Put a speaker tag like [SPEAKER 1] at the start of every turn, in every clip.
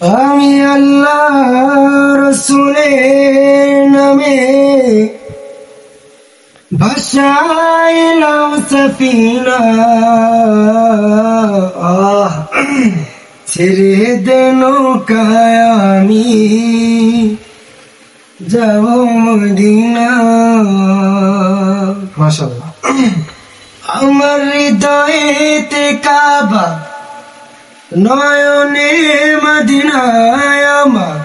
[SPEAKER 1] আমি আল্লাহ রসুলের নামে ভাসাইলাম সফিনা, ছেড়ে দে নৌকায় আমি যাব মদিনা। মাশাআল্লাহ। আমার হৃদয়েতে কাবা, নয়নে মদিনায় আমার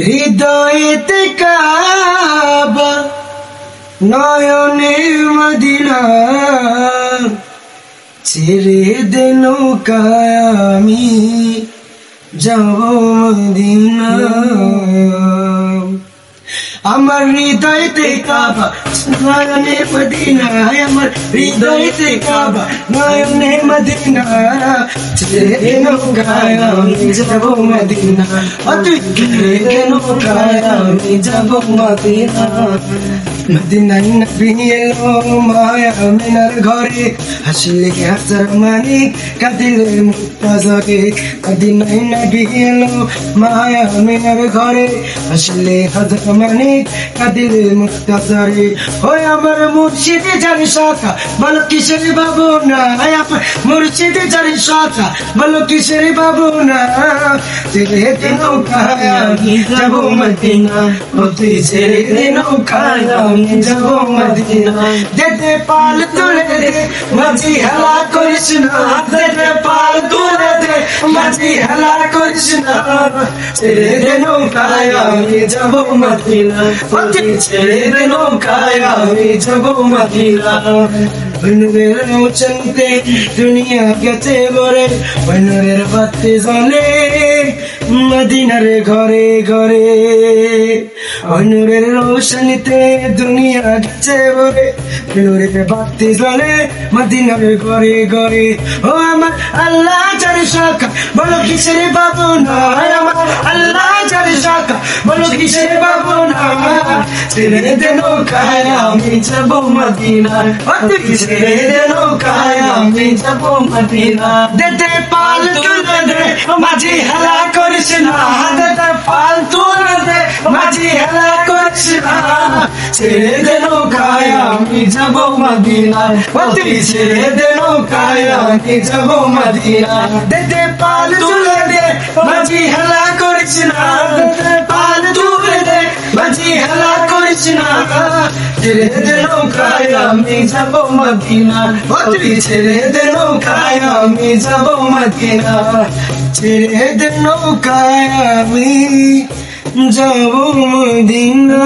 [SPEAKER 1] হৃদয়েতে কাবা, নয়নে মদিনা, ছেড়ে দে নৌকায় আমি যাব মদিনা। আমার হৃদয়তে কাবা, নয়নে মদিনা, আমার হৃদয়তে কাবা, নয়নে মদিনা, ছেড়ে দে নৌকায় আমি যাব মদিনা। তুই ছেড়ে দে নৌকায় আমি যাব মদিনা। মদিনায় নবী এলো মায়া আমিনার ঘরে, হাসিলে হাসার মানিক, কাঁদিলে মুক্তাজরে। মদিনায় নবী এলো মায়া আমিনার ঘরে, হাসিলে হাসার মানিক, কাঁদিলে মুক্তাজরে। ওই আমার মুর্শিদে জানি শাখা, বলো কিসের বাবু না, আমার মুর্শিদে জানি শাখা, বলো কিসের বাবু না। ছেড়ে দে নৌকায় আমি যাব মদিনা, তুই ছেড়ে দে নৌকায় আমি যাব মদিনা। দে পাল তুলে দে মাঝি হেলা করিস না, দে পাল তুলে দে মাঝি হেলা করিস না। ছেড়ে দে নৌকায় আমি যাব মদিনা, তুই ছেড়ে দে নৌকায় আমি যাব মদিনা। নূরের রোশনীতে দুনিয়া গেছে ভরে, নূরের বাতি জ্বলে মদিনার ঘরে ঘরে। নূরের রোশনীতে দুনিয়া গেছে ভরে, নূরের বাতি জ্বলে মদিনার ঘরে ঘরে। ও আমার আল্লাহ যারে শাখা, বলো কিসের বাবু না, আমার আল্লাহ যারে শাখা, বলো কিসের বাবু না। ছেড়ে দে নৌকায় আমি যাব মদিনা, তুই ছেড়ে দে নৌকায় আমি যাব মদিনা। দে পাল তুলে দে মাঝি হেলা করিস না, দে পাল তুলে দে মাঝি হেলা করিস না। ছেড়ে দে নৌকায় আমি যাব মদিনা, তুই ছেড়ে দে নৌকায় আমি যাব মদিনা। দে পাল তুলে দে মাঝি হেলা করিস না, পাল তুলে দে মাঝি হেলা করিস না। ছেড়ে দে নৌকায় আমি যাব মদিনা, তুই ছেড়ে দে নৌকায় আমি যাব মদিনা। ছেড়ে দে নৌকায় আমি যাব মদিনা।